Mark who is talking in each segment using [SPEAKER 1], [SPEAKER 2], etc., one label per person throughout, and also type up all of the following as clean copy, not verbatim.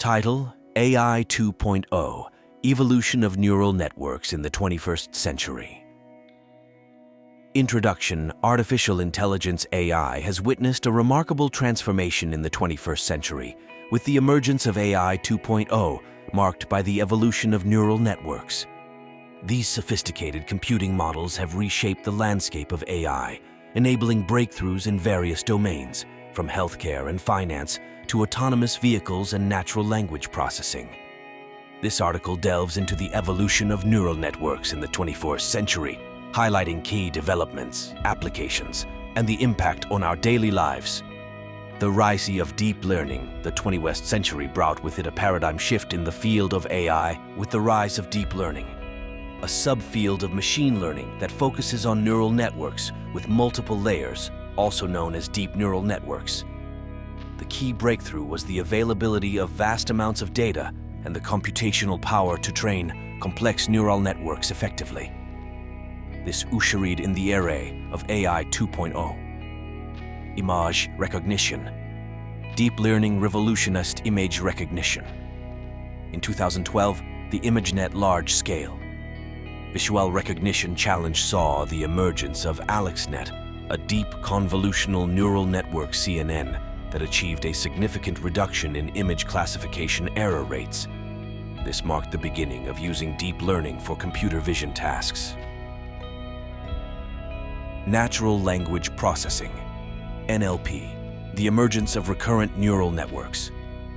[SPEAKER 1] Title: AI 2.0 – Evolution of Neural Networks in the 21st Century. Introduction: Artificial intelligence AI has witnessed a remarkable transformation in the 21st century, with the emergence of AI 2.0 marked by the evolution of neural networks. These sophisticated computing models have reshaped the landscape of AI, enabling breakthroughs in various domains, from healthcare and finance to autonomous vehicles and natural language processing. This article delves into the evolution of neural networks in the 21st century, highlighting key developments, applications, and the impact on our daily lives. The rise of deep learning, the 21st century brought with it a paradigm shift in the field of AI with the rise of deep learning, a subfield of machine learning that focuses on neural networks with multiple layers, also known as deep neural networks. The key breakthrough was the availability of vast amounts of data and the computational power to train complex neural networks effectively. This ushered in the era of AI 2.0. Image recognition. Deep learning revolutionized image recognition. In 2012, the ImageNet large-scale visual recognition challenge saw the emergence of AlexNet, a deep convolutional neural network CNN that achieved a significant reduction in image classification error rates. This marked the beginning of using deep learning for computer vision tasks. Natural language processing, NLP, the emergence of recurrent neural networks,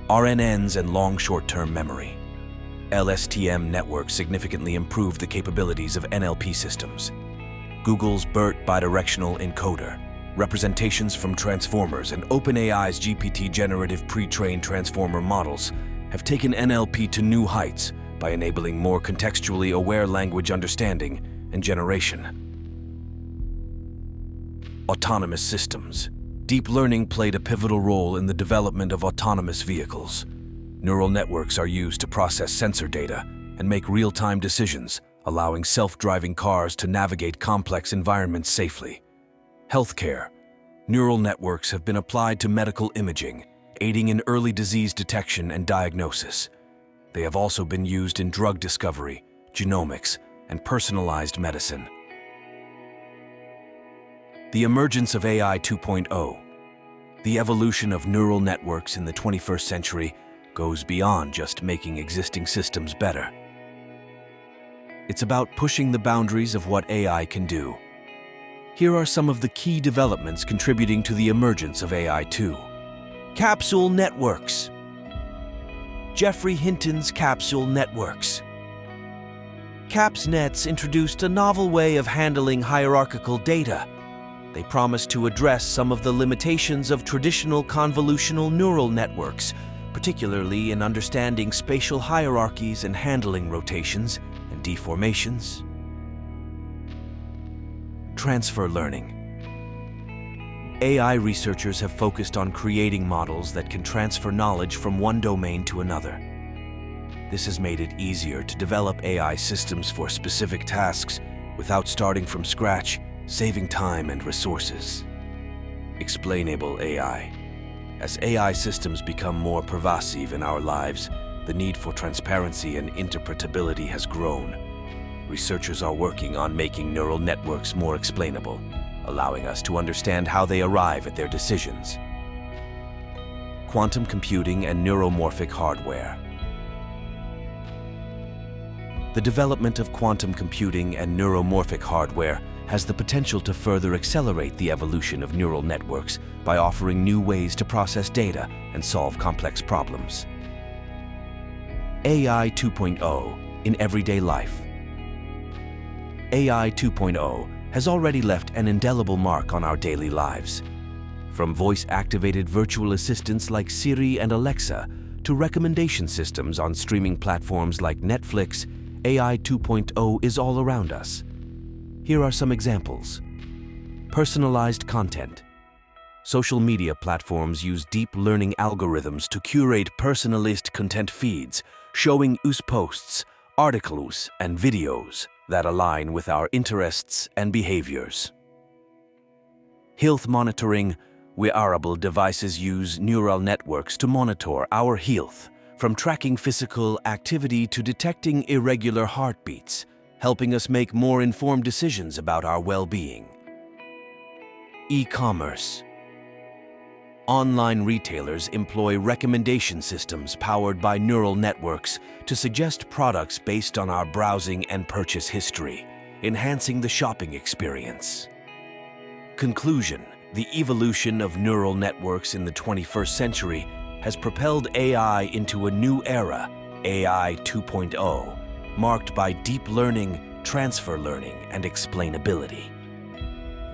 [SPEAKER 1] RNNs and long short-term memory. LSTM networks significantly improved the capabilities of NLP systems. Google's BERT bidirectional encoder, representations from transformers, and OpenAI's GPT generative pre-trained transformer models have taken NLP to new heights by enabling more contextually aware language understanding and generation. Autonomous systems. Deep learning played a pivotal role in the development of autonomous vehicles. Neural networks are used to process sensor data and make real-time decisions, allowing self-driving cars to navigate complex environments safely. Healthcare. Neural networks have been applied to medical imaging, aiding in early disease detection and diagnosis. They have also been used in drug discovery, genomics, and personalized medicine. The emergence of AI 2.0. The evolution of neural networks in the 21st century goes beyond just making existing systems better. It's about pushing the boundaries of what AI can do. Here are some of the key developments contributing to the emergence of AI 2. Capsule networks. Geoffrey Hinton's capsule networks. CapsNets introduced a novel way of handling hierarchical data. They promise to address some of the limitations of traditional convolutional neural networks, particularly in understanding spatial hierarchies and handling rotations and deformations. Transfer learning. AI researchers have focused on creating models that can transfer knowledge from one domain to another. This has made it easier to develop AI systems for specific tasks without starting from scratch, saving time and resources. Explainable AI. As AI systems become more pervasive in our lives, the need for transparency and interpretability has grown. Researchers are working on making neural networks more explainable, allowing us to understand how they arrive at their decisions. Quantum computing and neuromorphic hardware. The development of quantum computing and neuromorphic hardware has the potential to further accelerate the evolution of neural networks by offering new ways to process data and solve complex problems. AI 2.0 in everyday life. AI 2.0 has already left an indelible mark on our daily lives. From voice-activated virtual assistants like Siri and Alexa to recommendation systems on streaming platforms like Netflix, AI 2.0 is all around us. Here are some examples. Personalized content. Social media platforms use deep learning algorithms to curate personalized content feeds, showing us posts, articles, and videos that align with our interests and behaviors. Health monitoring. Wearable devices use neural networks to monitor our health, from tracking physical activity to detecting irregular heartbeats, helping us make more informed decisions about our well-being. E-commerce. Online retailers employ recommendation systems powered by neural networks to suggest products based on our browsing and purchase history, enhancing the shopping experience. Conclusion: the evolution of neural networks in the 21st century has propelled AI into a new era, AI 2.0, marked by deep learning, transfer learning, and explainability.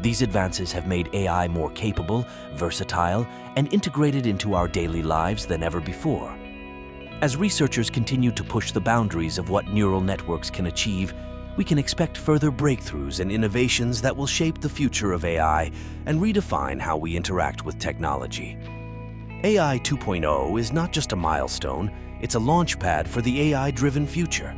[SPEAKER 1] These advances have made AI more capable, versatile, and integrated into our daily lives than ever before. As researchers continue to push the boundaries of what neural networks can achieve, we can expect further breakthroughs and innovations that will shape the future of AI and redefine how we interact with technology. AI 2.0 is not just a milestone, it's a launchpad for the AI-driven future.